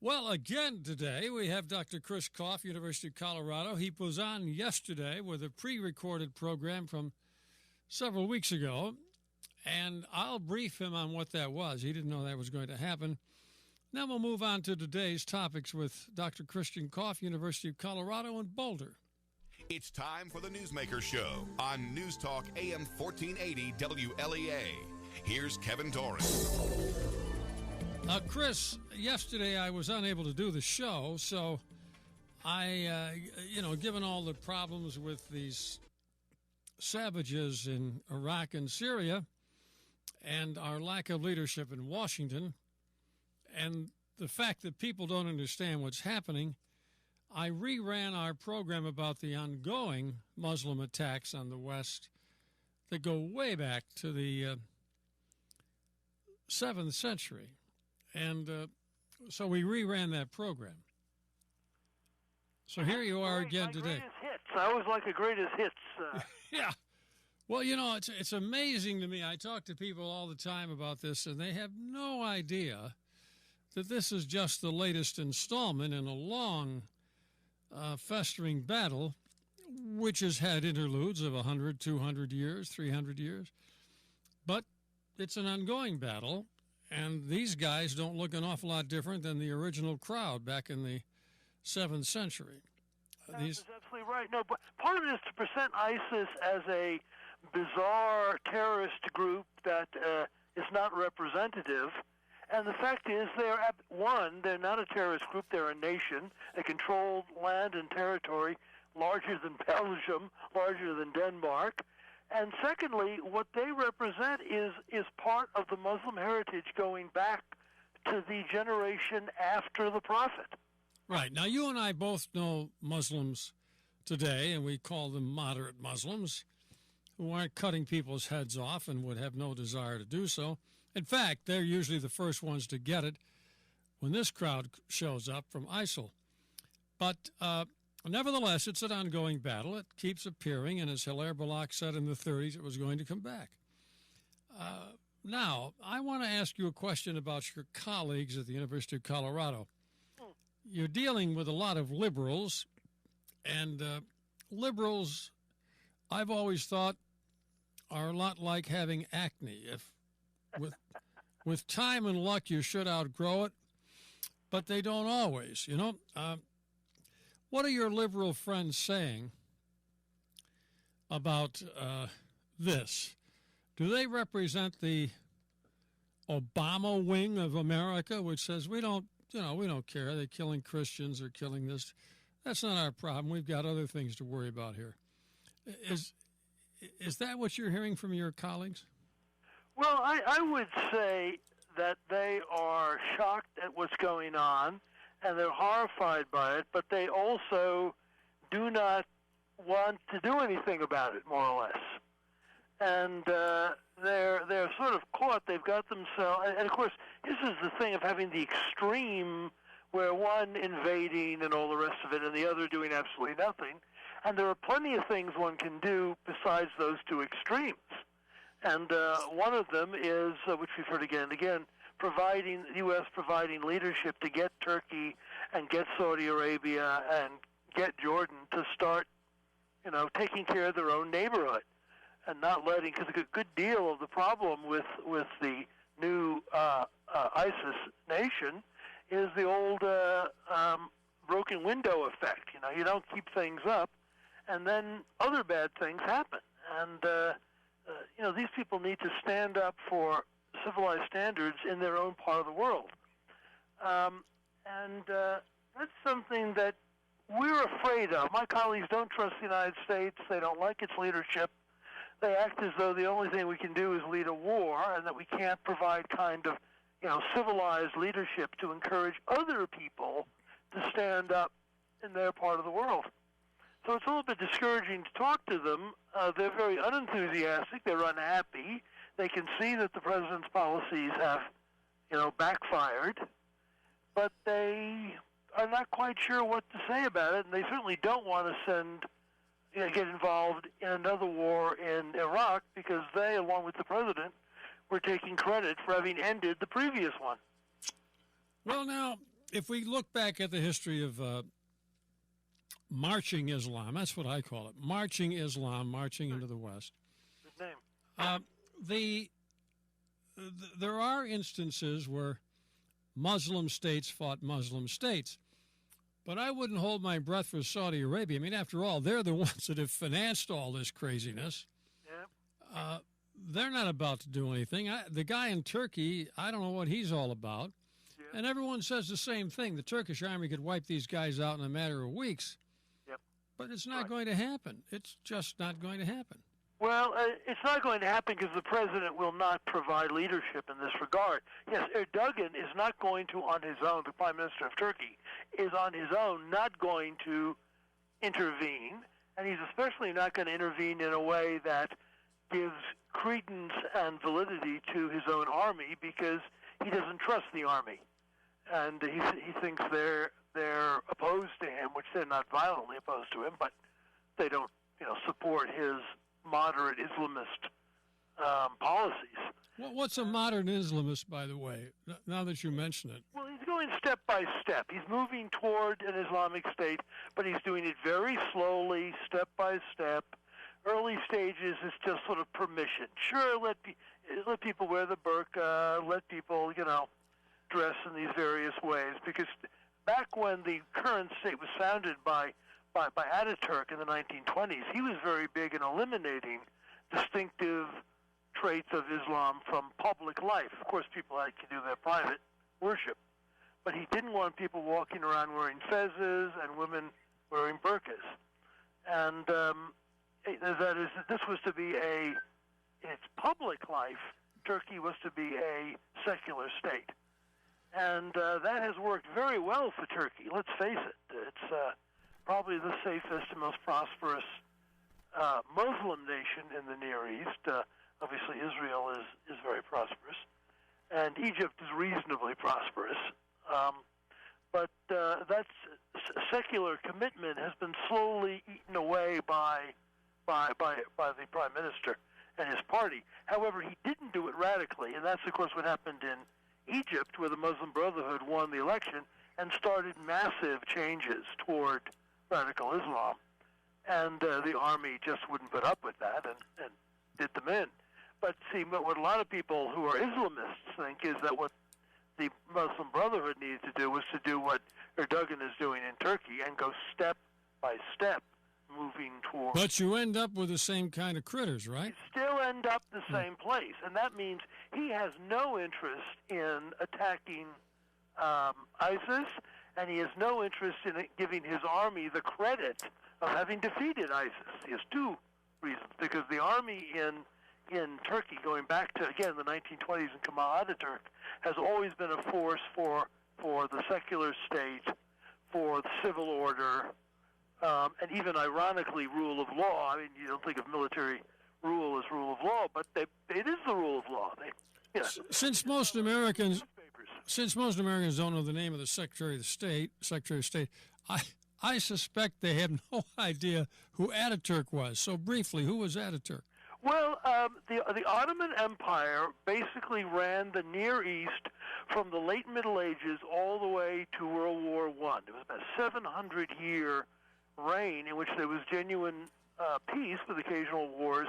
Well, again today, we have Dr. Chris Kopff, University of Colorado. He was on yesterday with a pre-recorded program from several weeks ago, and I'll brief him on what that was. He didn't know that was going to happen. Now we'll move on to today's topics with Dr. Christian Kopff, University of Colorado in Boulder. It's time for the Newsmaker Show on News Talk AM 1480 WLEA. Here's Kevin Torres. Chris, yesterday I was unable to do the show, so I, given all the problems with these savages in Iraq and Syria and our lack of leadership in Washington and the fact that people don't understand what's happening, I reran our program about the ongoing Muslim attacks on the West that go way back to the 7th century. And so we reran that program. So here you are again today. Greatest hits. I always like the greatest hits. Yeah. Well, it's amazing to me. I talk to people all the time about this, and they have no idea that this is just the latest installment in a long, festering battle, which has had interludes of 100, 200 years, 300 years. But it's an ongoing battle. And these guys don't look an awful lot different than the original crowd back in the 7th century. That's absolutely right. No, but part of it is to present ISIS as a bizarre terrorist group that is not representative. And the fact is, they're not a terrorist group. They're a nation. They control land and territory larger than Belgium, larger than Denmark. And secondly, what they represent is part of the Muslim heritage going back to the generation after the Prophet. Right. Now, you and I both know Muslims today, and we call them moderate Muslims, who aren't cutting people's heads off and would have no desire to do so. In fact, they're usually the first ones to get it when this crowd shows up from ISIL. But nevertheless, it's an ongoing battle. It keeps appearing, and as Hilaire Belloc said in the 30s, it was going to come back. Now, I want to ask you a question about your colleagues at the University of Colorado. You're dealing with a lot of liberals, and liberals, I've always thought, are a lot like having acne. If with time and luck, you should outgrow it, but they don't always, What are your liberal friends saying about this? Do they represent the Obama wing of America, which says we don't care. They're killing Christians or killing this. That's not our problem. We've got other things to worry about here. Is that what you're hearing from your colleagues? Well, I would say that they are shocked at what's going on, and they're horrified by it, but they also do not want to do anything about it, more or less. And they're sort of caught. They've got themselves, and of course, this is the thing of having the extreme where one invading and all the rest of it, and the other doing absolutely nothing. And there are plenty of things one can do besides those two extremes. And one of them is, which we've heard again and again, the U.S. providing leadership to get Turkey and get Saudi Arabia and get Jordan to start, taking care of their own neighborhood and not letting, because a good deal of the problem with the new ISIS nation is the old broken window effect. You don't keep things up, and then other bad things happen. And these people need to stand up for civilized standards in their own part of the world. And that's something that we're afraid of. My colleagues don't trust the United States. They don't like its leadership. They act as though the only thing we can do is lead a war, and that we can't provide kind of, civilized leadership to encourage other people to stand up in their part of the world. So it's a little bit discouraging to talk to them. They're very unenthusiastic. They're unhappy. They can see that the president's policies have, backfired, but they are not quite sure what to say about it, and they certainly don't want to get involved in another war in Iraq, because they, along with the president, were taking credit for having ended the previous one. Well, now, if we look back at the history of marching Islam, that's what I call it, marching Islam, marching into the West. Good name. There are instances where Muslim states fought Muslim states, but I wouldn't hold my breath for Saudi Arabia. I mean, after all, they're the ones that have financed all this craziness. Yeah. They're not about to do anything. The guy in Turkey, I don't know what he's all about. Yeah. And everyone says the same thing. The Turkish army could wipe these guys out in a matter of weeks. Yep. But it's not going to happen. It's just not going to happen. Well, it's not going to happen because the president will not provide leadership in this regard. Yes, Erdogan is not going to, on his own, the prime minister of Turkey, is on his own not going to intervene, and he's especially not going to intervene in a way that gives credence and validity to his own army because he doesn't trust the army. And he thinks they're opposed to him, which they're not violently opposed to him, but they don't, support his moderate Islamist policies. What's a modern Islamist, by the way, now that you mention it? Well, he's going step by step. He's moving toward an Islamic State, but he's doing it very slowly, step by step. Early stages is just sort of permission. Sure, let people wear the burqa, let people, dress in these various ways, because back when the current state was founded by Ataturk in the 1920s, he was very big in eliminating distinctive traits of Islam from public life. Of course, people can do their private worship, but he didn't want people walking around wearing fezzes and women wearing burqas. And this was to be in its public life, Turkey was to be a secular state. And that has worked very well for Turkey. Let's face it. It's probably the safest and most prosperous Muslim nation in the Near East. Obviously, Israel is very prosperous, and Egypt is reasonably prosperous. But that secular commitment has been slowly eaten away by the prime minister and his party. However, he didn't do it radically, and that's, of course, what happened in Egypt, where the Muslim Brotherhood won the election and started massive changes toward radical Islam. And the army just wouldn't put up with that and did them in. But see, what a lot of people who are Islamists think is that what the Muslim Brotherhood needed to do was to do what Erdogan is doing in Turkey and go step by step moving toward... But you end up with the same kind of critters, right? You still end up the same place, and that means he has no interest in attacking ISIS, and he has no interest in giving his army the credit of having defeated ISIS. He has two reasons, because the army in Turkey, going back to, again, the 1920s and Kemal Ataturk, has always been a force for the secular state, for the civil order, and even ironically, rule of law. I mean, you don't think of military rule as rule of law, but it is the rule of law. Since most Americans don't know the name of the Secretary of State, I suspect they have no idea who Ataturk was. So briefly, who was Ataturk? Well, the Ottoman Empire basically ran the Near East from the late Middle Ages all the way to World War I. It was about a 700-year reign in which there was genuine peace with occasional wars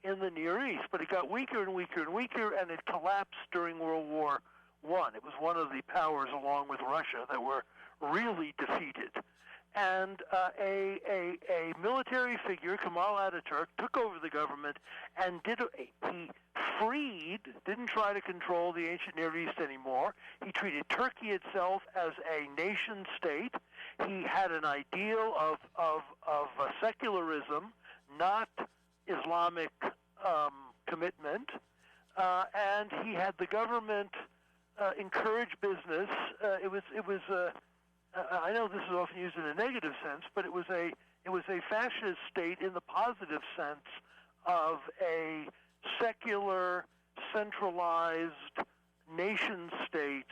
in the Near East. But it got weaker and weaker and weaker, and it collapsed during World War I. It was one of the powers, along with Russia, that were really defeated. And a military figure, Kemal Ataturk, took over the government and he freed, didn't try to control the ancient Near East anymore. He treated Turkey itself as a nation state. He had an ideal of secularism, not Islamic commitment, and he had the government encourage business. It was I know this is often used in a negative sense, but it was a fascist state in the positive sense of a secular, centralized nation state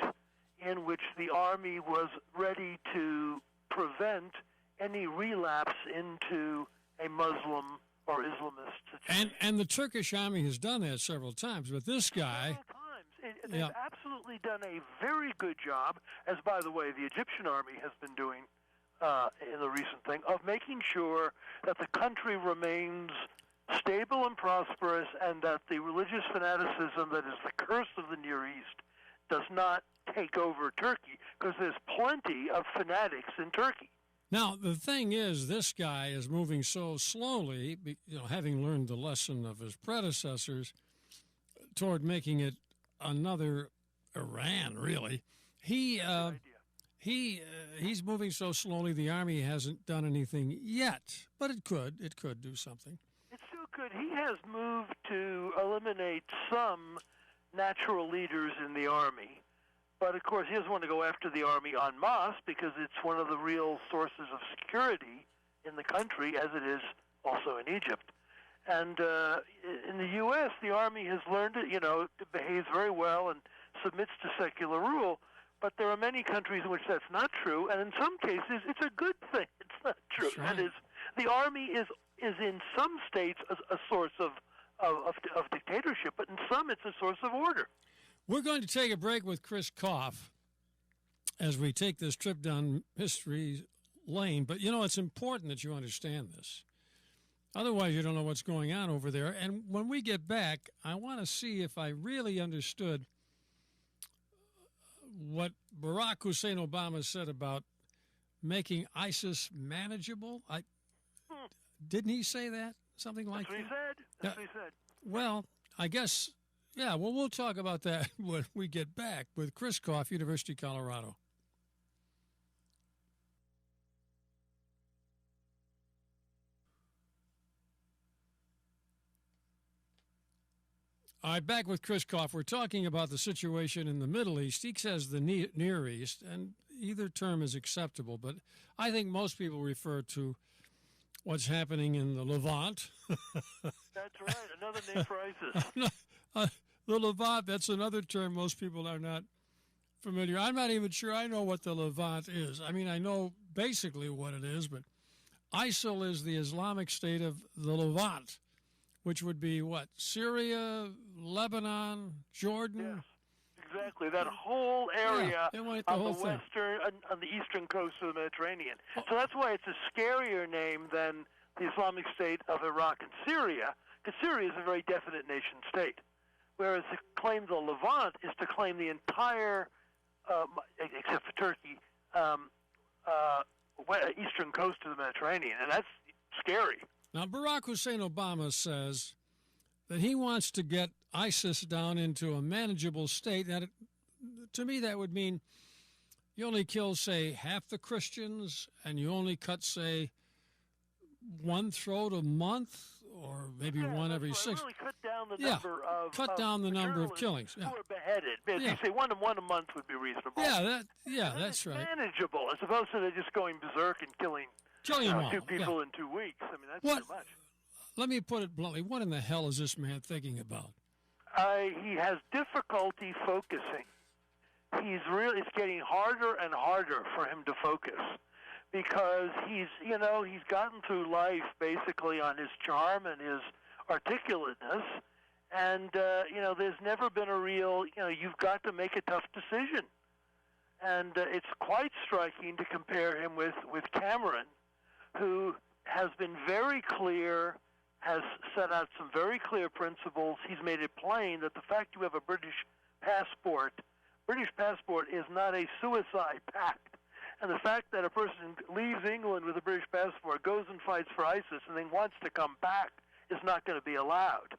in which the army was ready to prevent any relapse into a Muslim or Islamist situation. And the Turkish army has done that several times, but this guy... They've absolutely done a very good job, as, by the way, the Egyptian army has been doing in the recent thing, of making sure that the country remains stable and prosperous, and that the religious fanaticism that is the curse of the Near East does not take over Turkey, because there's plenty of fanatics in Turkey. Now, the thing is, this guy is moving so slowly, having learned the lesson of his predecessors, toward making it another Iran, really. He's moving so slowly, the army hasn't done anything yet, but it could do something. It still could. He has moved to eliminate some natural leaders in the army. But, of course, he doesn't want to go after the army en masse, because it's one of the real sources of security in the country, as it is also in Egypt. And in the U.S., the army has learned it behaves very well and submits to secular rule. But there are many countries in which that's not true, and in some cases, it's a good thing it's not true. Right. That is, the army is in some states a source of dictatorship, but in some it's a source of order. We're going to take a break with Chris Kopff as we take this trip down history lane. But, it's important that you understand this. Otherwise, you don't know what's going on over there. And when we get back, I want to see if I really understood what Barack Hussein Obama said about making ISIS manageable. Didn't he say that? Something like that? That's what he said. Well, I guess... Yeah, well, we'll talk about that when we get back with Chris Kopff, University of Colorado. All right, back with Chris Kopff. We're talking about the situation in the Middle East. He says the Near East, and either term is acceptable, but I think most people refer to what's happening in the Levant. That's right, another name for ISIS. The Levant, that's another term most people are not familiar. I'm not even sure I know what the Levant is. I mean, I know basically what it is, but ISIL is the Islamic State of the Levant, which would be what? Syria, Lebanon, Jordan? Yes, exactly. That whole area on the eastern coast of the Mediterranean. So that's why it's a scarier name than the Islamic State of Iraq and Syria, because Syria is a very definite nation state. Whereas to claim the Levant is to claim the entire, except for Turkey, eastern coast of the Mediterranean, and that's scary. Now, Barack Hussein Obama says that he wants to get ISIS down into a manageable state. That, to me, that would mean you only kill, say, half the Christians, and you only cut, say, one throat a month, or maybe one every 6. Really cut down the number of killings. Who are beheaded. As you say, one a month would be reasonable. That's right. Manageable, as opposed to just going berserk and killing two people in 2 weeks. I mean, that's too much. Let me put it bluntly. What in the hell is this man thinking about? He has difficulty focusing. It's getting harder and harder for him to focus, because he's gotten through life basically on his charm and his articulateness, and there's never been a real, you've got to make a tough decision. And it's quite striking to compare him with Cameron, who has been very clear, has set out some very clear principles. He's made it plain that the fact you have a British passport is not a suicide pact. And the fact that a person leaves England with a British passport, goes and fights for ISIS, and then wants to come back is not going to be allowed.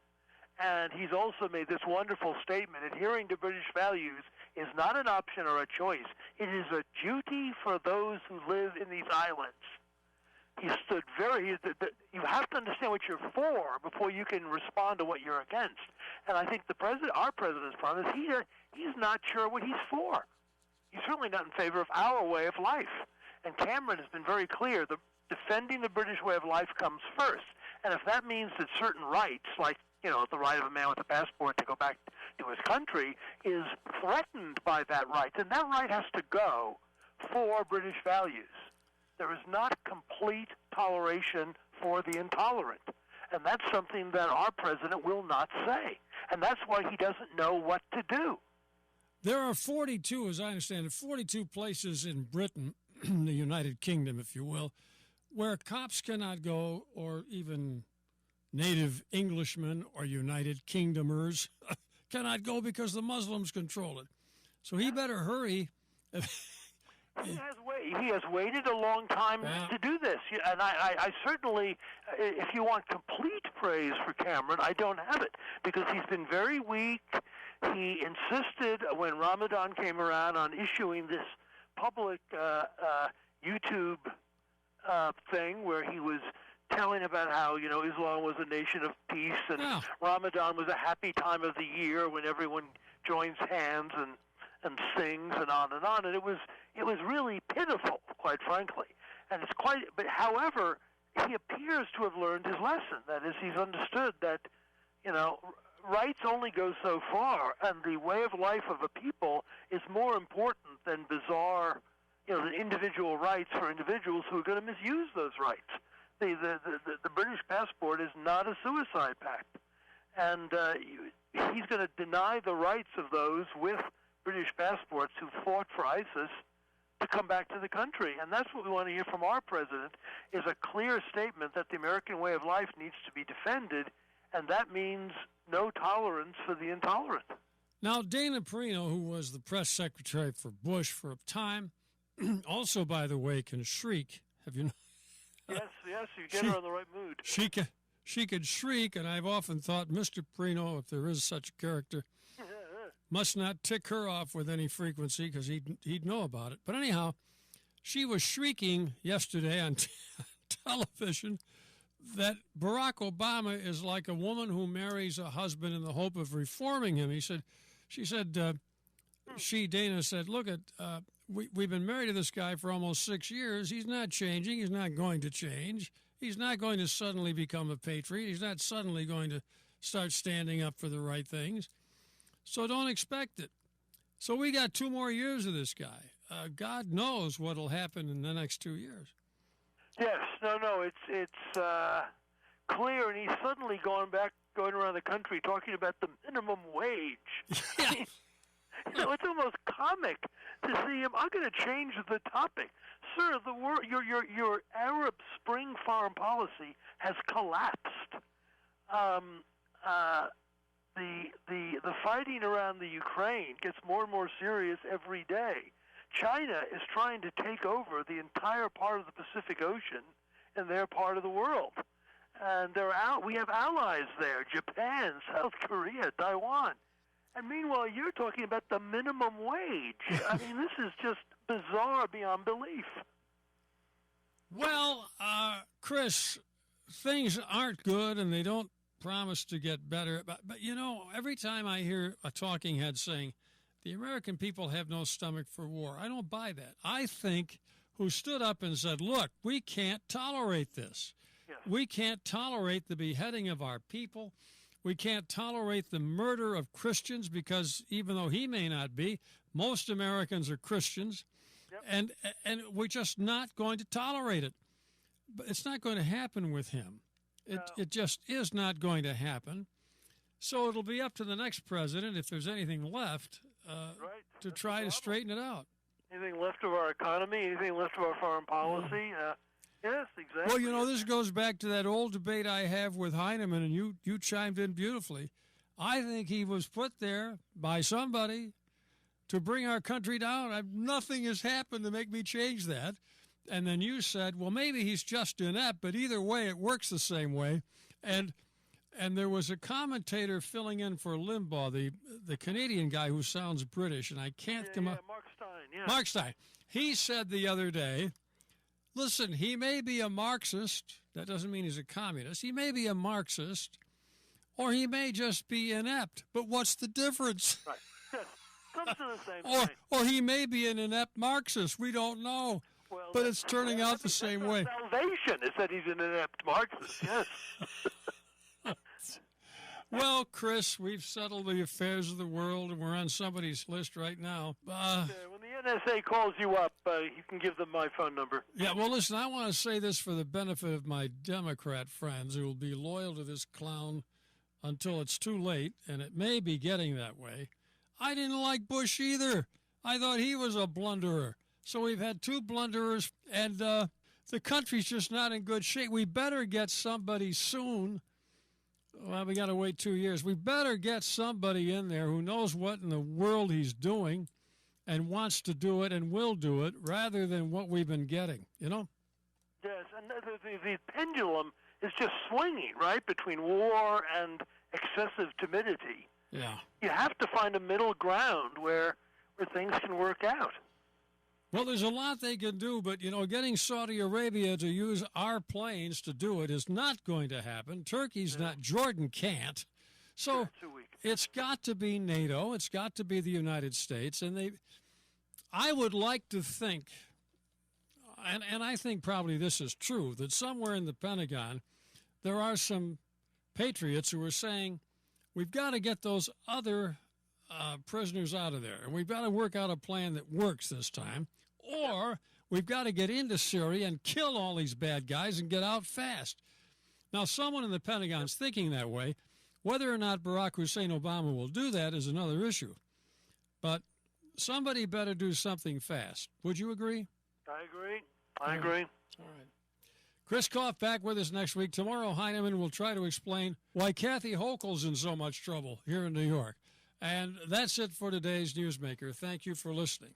And he's also made this wonderful statement: adhering to British values is not an option or a choice. It is a duty for those who live in these islands. He stood you have to understand what you're for before you can respond to what you're against. And I think our president's problem is he's not sure what he's for. He's certainly not in favor of our way of life. And Cameron has been very clear that defending the British way of life comes first. And if that means that certain rights, like, the right of a man with a passport to go back to his country, is threatened by that right, then that right has to go for British values. There is not complete toleration for the intolerant. And that's something that our president will not say. And that's why he doesn't know what to do. There are 42, as I understand it, 42 places in Britain, the United Kingdom, if you will, where cops cannot go, or even native Englishmen or United Kingdomers cannot go because the Muslims control it. So he better hurry. He has waited a long time to do this, and I certainly, if you want complete praise for Cameron, I don't have it, because he's been very weak. He insisted when Ramadan came around on issuing this public YouTube thing where he was telling about how, Islam was a nation of peace, and Ramadan was a happy time of the year when everyone joins hands and sings and on and on. And it was really pitiful, quite frankly. And but however, he appears to have learned his lesson. That is, he's understood that, rights only go so far, and the way of life of a people is more important than bizarre, the individual rights for individuals who are going to misuse those rights. The British passport is not a suicide pact, and he's going to deny the rights of those with British passports who fought for ISIS to come back to the country. And that's what we want to hear from our president, is a clear statement that the American way of life needs to be defended, and that means no tolerance for the intolerant. Now, Dana Perino, who was the press secretary for Bush for a time, also, by the way, can shriek. Have you? Yes, you get her in the right mood. She could shriek, and I've often thought Mr. Perino, if there is such a character, must not tick her off with any frequency, because he'd know about it. But anyhow, she was shrieking yesterday on television that Barack Obama is like a woman who marries a husband in the hope of reforming him. Dana said, look, we've been married to this guy for almost 6 years. He's not changing. He's not going to change. He's not going to suddenly become a patriot. He's not suddenly going to start standing up for the right things. So don't expect it. So we got 2 more years of this guy. God knows what will happen in the next 2 years. Yes, no, it's clear, and he's suddenly going around the country talking about the minimum wage. Yeah. It's almost comic to see him. I'm going to change the topic, sir. Your Arab Spring foreign policy has collapsed. The fighting around the Ukraine gets more and more serious every day. China is trying to take over the entire part of the Pacific Ocean in their part of the world. And we have allies there, Japan, South Korea, Taiwan. And meanwhile, you're talking about the minimum wage. I mean, this is just bizarre beyond belief. Well, Chris, things aren't good, and they don't promise to get better. But every time I hear a talking head saying, the American people have no stomach for war, I don't buy that. I think who stood up and said, look, we can't tolerate this. Yes. We can't tolerate the beheading of our people. We can't tolerate the murder of Christians, because even though he may not be, most Americans are Christians. Yep. And we're just not going to tolerate it. But it's not going to happen with him. It just is not going to happen. So it'll be up to the next president, if there's anything left, to try to straighten it out. Anything left of our economy? Anything left of our foreign policy? Yes, exactly. Well, this goes back to that old debate I have with Heinemann, and you chimed in beautifully. I think he was put there by somebody to bring our country down. Nothing has happened to make me change that. And then you said, well, maybe he's just inept, but either way, it works the same way. And there was a commentator filling in for Limbaugh, the Canadian guy who sounds British, and I can't come up. Mark Stein, yeah. Mark Stein. He said the other day, listen, he may be a Marxist. That doesn't mean he's a communist. He may be a Marxist, or he may just be inept. But what's the difference? Right. Yes. Comes to the same thing. Or he may be an inept Marxist. We don't know. Well, but it's turning out the same way. Salvation is that he's an inept Marxist, yes. Well, Chris, we've settled the affairs of the world, and we're on somebody's list right now. When the NSA calls you up, you can give them my phone number. Yeah, well, listen, I want to say this for the benefit of my Democrat friends who will be loyal to this clown until it's too late, and it may be getting that way. I didn't like Bush either. I thought he was a blunderer. So we've had two blunderers, and the country's just not in good shape. We better get somebody soon. Well, we got to wait 2 years. We better get somebody in there who knows what in the world he's doing and wants to do it and will do it rather than what we've been getting, you know? Yes, and the pendulum is just swinging, right, between war and excessive timidity. Yeah. You have to find a middle ground where things can work out. Well, there's a lot they can do, but, you know, getting Saudi Arabia to use our planes to do it is not going to happen. Turkey's not. Jordan can't. So it's got to be NATO. It's got to be the United States. And I would like to think, and I think probably this is true, that somewhere in the Pentagon there are some patriots who are saying, we've got to get those other prisoners out of there, and we've got to work out a plan that works this time, or we've got to get into Syria and kill all these bad guys and get out fast. Now, someone in the Pentagon's thinking that way. Whether or not Barack Hussein Obama will do that is another issue. But somebody better do something fast. Would you agree? I agree. All right. Chris Kopff back with us next week. Tomorrow, Heinemann will try to explain why Kathy Hochul's in so much trouble here in New York. And that's it for today's Newsmaker. Thank you for listening.